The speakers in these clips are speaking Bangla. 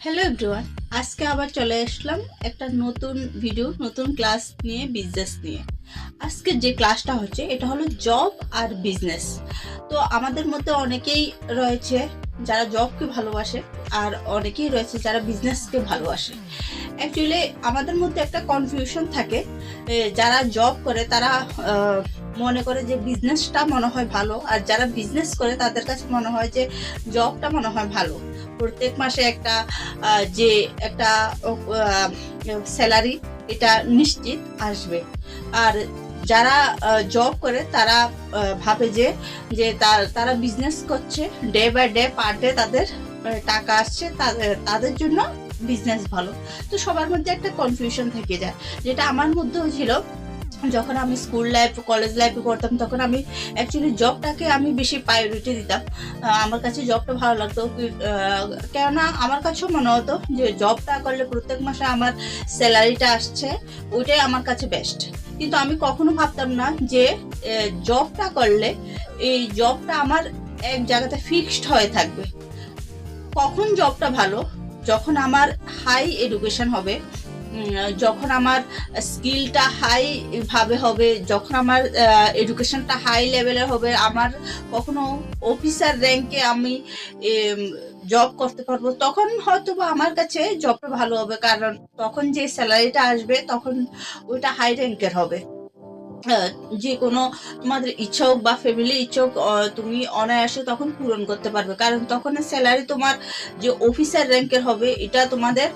হ্যালো এভরিওয়ান, আজকে আবার চলে আসলাম একটা নতুন ভিডিও, নতুন ক্লাস নিয়ে, বিজনেস নিয়ে। আজকে যে ক্লাসটা হচ্ছে এটা হলো জব আর বিজনেস। তো আমাদের মধ্যে অনেকেই রয়েছে যারা জবকে ভালোবাসে, আর অনেকেই রয়েছে যারা বিজনেসকে ভালোবাসে। অ্যাকচুয়ালি আমাদের মধ্যে একটা কনফিউশন থাকে। যারা জব করে তারা মনে করে যে বিজনেসটা মনে হয় ভালো, আর যারা বিজনেস করে তাদের কাছে মনে হয় যে জবটা মনে হয় ভালো। প্রত্যেক মাসে একটা যে একটা স্যালারি এটা নিশ্চিত আসবে। আর যারা জব করে তারা ভাবে যে যে তারা বিজনেস করছে, day by day per day তাদের টাকা আসছে, তাদের জন্য বিজনেস ভালো। তো সবার মধ্যে একটা কনফিউশন থেকে যায়, যেটা আমার মধ্যেও ছিল। যখন আমি স্কুল লাইফ, কলেজ লাইফে করতাম, তখন আমি অ্যাকচুয়ালি জবটাকে আমি বেশি প্রায়োরিটি দিতাম। আমার কাছে জবটা ভালো লাগতো, কেননা আমার কাছেও মনে হতো যে জবটা করলে প্রত্যেক মাসে আমার স্যালারিটা আসছে, ওইটাই আমার কাছে বেস্ট। কিন্তু আমি কখনো ভাবতাম না যে জবটা করলে এই জবটা আমার এক জায়গাতে ফিক্সড হয়ে থাকবে। কখন জবটা ভালো? যখন আমার হাই এডুকেশন হবে, যখন আমার স্কিলটা হাই ভাবে হবে, যখন আমার এডুকেশনটা হাই লেভেলের হবে, আমার কখনো অফিসার র্যাঙ্কে আমি জব করতে পারবো, তখন হয়তো বা আমার কাছে জবটা ভালো হবে। কারণ তখন যে স্যালারিটা আসবে তখন ওইটা হাই র্যাঙ্কের হবে। আহ, যে কোনো তোমাদের ইচ্ছা হোক বা ফ্যামিলি ইচ্ছা হোক, তুমি অনায়াসে তখন পূরণ করতে পারবে। কারণ তখন স্যালারি তোমার যে অফিসার র্যাঙ্কের হবে এটা তোমাদের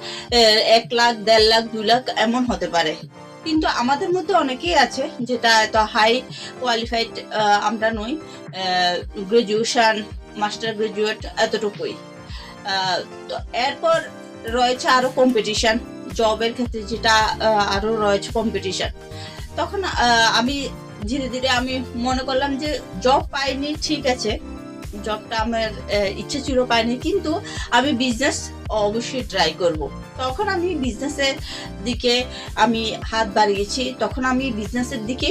1 লাখ, 1.5 লাখ, 2 লাখ এমন হতে পারে। কিন্তু আমাদের মধ্যে অনেকেই আছে যেটা এত হাই কোয়ালিফাইড আমরা নই, গ্রাজুয়েশন, মাস্টার গ্রাজুয়েট এতটুকুই। তো এরপর রয়েছে আরো কম্পিটিশন জবের ক্ষেত্রে, যেটা আরো রয়েছে কম্পিটিশন। তখন আমি ধীরে ধীরে আমি মনে করলাম যে জব পাইনি, ঠিক আছে, জবটা আমার ইচ্ছে ছিল পাইনি, কিন্তু আমি বিজনেস অবশ্যই ট্রাই করব। তখন আমি বিজনেসের দিকে আমি হাত বাড়িয়েছি, তখন আমি বিজনেসের দিকে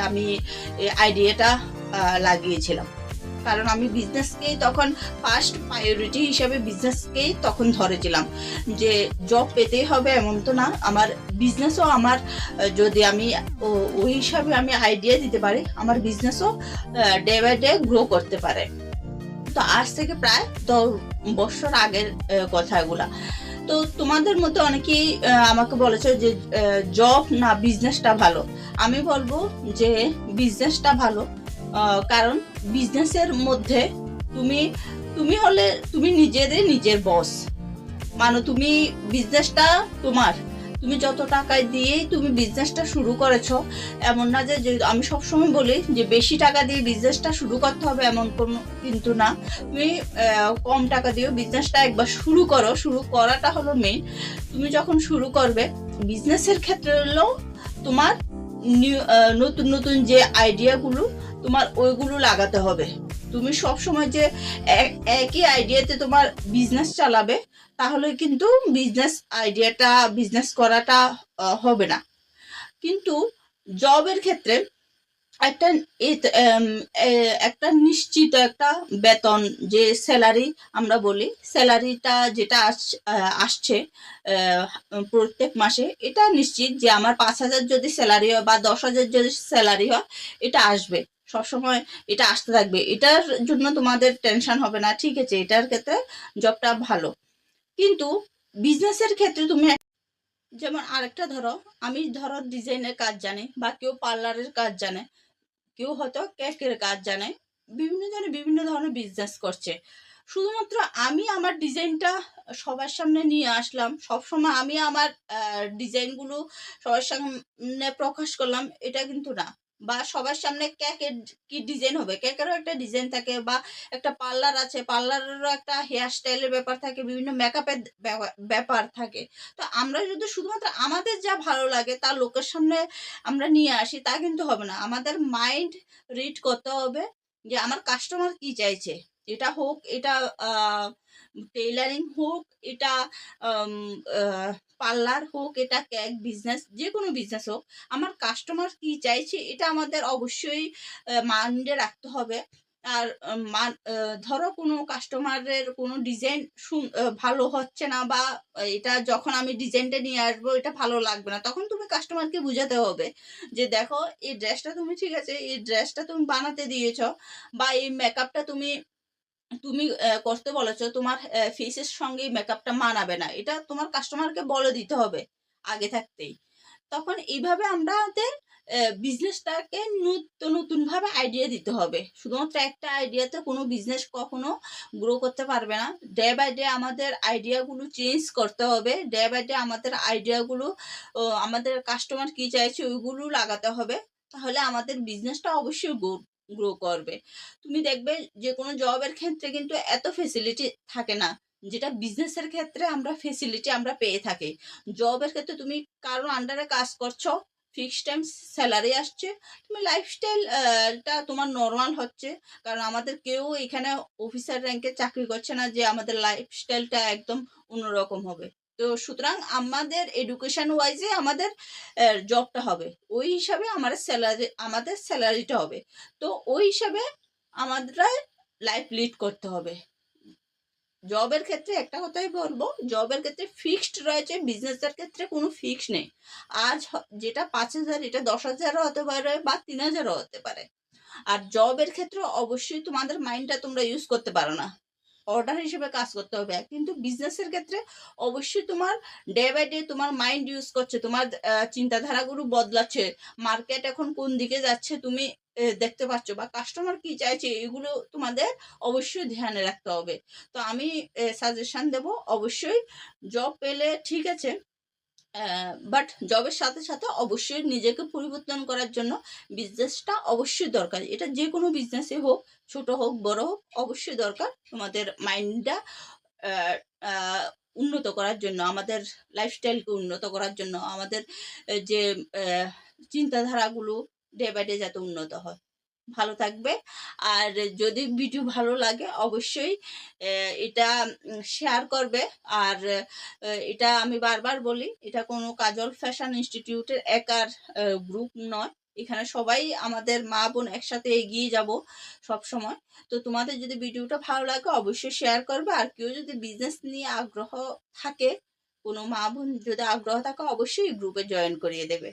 আমি আইডিয়াটা লাগিয়েছিলাম। কারণ আমি বিজনেসকেই তখন ফার্স্ট প্রায়োরিটি হিসাবে বিজনেসকেই তখন ধরেছিলাম, যে জব পেতেই হবে এমন তো না, আমার বিজনেসও আমার যদি আমি ওই হিসাবে আমি আইডিয়া দিতে পারি, আমার বিজনেসও ডে বাই ডে গ্রো করতে পারে। তো আজ থেকে প্রায় 10 বছর আগের কথা এগুলা। তো তোমাদের মধ্যে অনেকেই আমাকে বলেছে যে জব না বিজনেসটা ভালো। আমি বলবো যে বিজনেসটা ভালো। কারণ বিজনেসের মধ্যে তুমি তুমি হলে তুমি নিজের বস। মানে তুমি বিজনেসটা তোমার, তুমি যত টাকায় দিয়েই তুমি বিজনেসটা শুরু করেছো, এমন না যে আমি সবসময় বলি যে বেশি টাকা দিয়ে বিজনেসটা শুরু করতে হবে এমন কোনো কিন্তু না। তুমি কম টাকা দিয়েও বিজনেসটা একবার শুরু করো, শুরু করাটা হলো মেইন। তুমি যখন শুরু করবে বিজনেসের ক্ষেত্রে হলেও তোমার নতুন নতুন যে আইডিয়াগুলো তোমার ওইগুলো লাগাতে হবে। তুমি সব সময় যে একই আইডিয়াতে তোমার বিজনেস চালাবে, তাহলে কিন্তু বিজনেস করাটা হবে না। কিন্তু জবের ক্ষেত্রে একটা একটা নিশ্চিত একটা বেতন, যে স্যালারি আমরা বলি, স্যালারিটা যেটা আসছে আহ, প্রত্যেক মাসে, এটা নিশ্চিত যে আমার 5,000 যদি স্যালারি হয় বা 10,000 যদি স্যালারি হয়, এটা আসবে সবসময়, এটা আসতে থাকবে। এটার জন্য তোমাদের টেনশন হবে না, ঠিক আছে, এটার ক্ষেত্রে জবটা ভালো। কিন্তু বিজনেসের ক্ষেত্রে তুমি যেমন আরেকটা ধরো, আমি ধরো ডিজাইনের কাজ জানি, বা কেউ পার্লারের কাজ জানে, কেউ হয়তো কেকের কাজ জানে, বিভিন্ন জনে বিভিন্ন ধরনের বিজনেস করছে। শুধুমাত্র আমি আমার ডিজাইনটা সবার সামনে নিয়ে আসলাম, সবসময় আমি আমার ডিজাইনগুলো সবার সামনে প্রকাশ করলাম, এটা কিন্তু না। বা সবার সামনে কেকের কি ডিজাইন হবে, কেকেরও একটা ডিজাইন থাকে, বা একটা পার্লার আছে, পার্লারেরও একটা হেয়ার স্টাইলের ব্যাপার থাকে, বিভিন্ন মেকআপের ব্যাপার থাকে। তো আমরা যদি শুধুমাত্র আমাদের যা ভালো লাগে তা লোকের সামনে আমরা নিয়ে আসি, তা কিন্তু হবে না। আমাদের মাইন্ড রিড করতে হবে যে আমার কাস্টমার কি চাইছে। এটা হোক, এটা টেইলারিং হোক, এটা পার্লার হোক, এটা কেক বিজনেস, যে কোনো বিজনেস হোক, আমার কাস্টমার কি চাইছে এটা আমাদের অবশ্যই মাইন্ডে রাখতে হবে। আর ধরো কোনো কাস্টমারের কোনো ডিজাইন ভালো হচ্ছে না, বা এটা যখন আমি ডিজাইনটা নিয়ে আসবো এটা ভালো লাগবে না, তখন তুমি কাস্টমারকে বুঝাতে হবে যে দেখো এই ড্রেসটা তুমি ঠিক আছে, এই ড্রেসটা তুমি বানাতে দিয়েছ, বা এই মেকআপটা তুমি তুমি করতে বলেছো, তোমার ফেসের সঙ্গে এই মেকআপটা মানাবে না, এটা তোমার কাস্টমারকে বলে দিতে হবে আগে থাকতেই। তখন এইভাবে আমাদের বিজনেসটাকে নতুন ভাবে আইডিয়া দিতে হবে। শুধুমাত্র একটা আইডিয়াতে কোনো বিজনেস কখনো গ্রো করতে পারবে না। ডে বাই ডে আমাদের আইডিয়াগুলো চেঞ্জ করতে হবে, ডে বাই ডে আমাদের আইডিয়াগুলো আমাদের কাস্টমার কি চাইছে ওইগুলো লাগাতে হবে, তাহলে আমাদের বিজনেসটা অবশ্যই গ্রো করবে। তুমি দেখবে যে কোনো জবের ক্ষেত্রে কিন্তু এত ফেসিলিটি থাকে না, যেটা বিজনেসের ক্ষেত্রে আমরা ফেসিলিটি আমরা পেয়ে থাকি। জবের ক্ষেত্রে তুমি কারো আন্ডারে কাজ করছো, ফিক্সড টাইম স্যালারি আসছে, তুমি লাইফস্টাইলটা তোমার নর্মাল হচ্ছে। কারণ আমাদের কেউ এখানে অফিসার র্যাঙ্কে চাকরি করছে না যে আমাদের লাইফস্টাইলটা একদম অন্যরকম হবে। তো সুতরাং আমাদের এডুকেশন ওয়াইজে আমাদের জবটা হবে, ওই হিসাবে আমাদের স্যালারিটা হবে। তো ওই হিসাবে আমাদের লাইফ লিড করতে হবে। জবের ক্ষেত্রে একটা কথাই বলবো, জবের ক্ষেত্রে ফিক্সড রয়েছে, বিজনেসের ক্ষেত্রে কোনো ফিক্স নেই। আজ যেটা 5,000 এটা 10,000ও হতে পারে বা 3,000ও হতে পারে। আর জবের ক্ষেত্রে অবশ্যই তোমাদের মাইন্ডটা তোমরা ইউজ করতে পারো না, অর্ডার হিসেবে কাজ করতে হবে। কিন্তু বিজনেসের ক্ষেত্রে অবশ্যই তোমার ডে বাই ডে তোমার মাইন্ড ইউজ করছে, তোমার চিন্তাধারাগুলো বদলাচ্ছে, মার্কেট এখন কোন দিকে যাচ্ছে তুমি দেখতে পাচ্ছ, বা কাস্টমার কি চাইছে এগুলো তোমাদের অবশ্যই ধ্যানে রাখতে হবে। তো আমি সাজেশন দেব, অবশ্যই জব পেলে ঠিক আছে, বাট জবের সাথে সাথে অবশ্যই নিজেকে পরিবর্তন করার জন্য বিজনেসটা অবশ্যই দরকার। এটা যে কোনো বিজনেসই হোক, ছোট হোক বড় হোক, অবশ্যই দরকার তোমাদের মাইন্ডটা উন্নত করার জন্য, আমাদের লাইফস্টাইলকে উন্নত করার জন্য, আমাদের যে চিন্তাধারাগুলো ডে বাই ডে যাতে উন্নত হয়। ভালো থাকবে। আর যদি ভিডিও ভালো লাগে অবশ্যই এটা শেয়ার করবে। আর এটা আমি বারবার বলি, এটা কোনো কাজল ফ্যাশন ইনস্টিটিউটের একার গ্রুপ নয়, এখানে সবাই আমাদের মা বোন একসাথে এগিয়ে যাব সব সময়। তো তোমাদের যদি ভিডিওটা ভালো লাগে অবশ্যই শেয়ার করবে। আর কেউ যদি বিজনেস নিয়ে আগ্রহ থাকে, কোনো মা বোন যদি আগ্রহ থাকে অবশ্যই গ্রুপে জয়েন করিয়ে দেবে।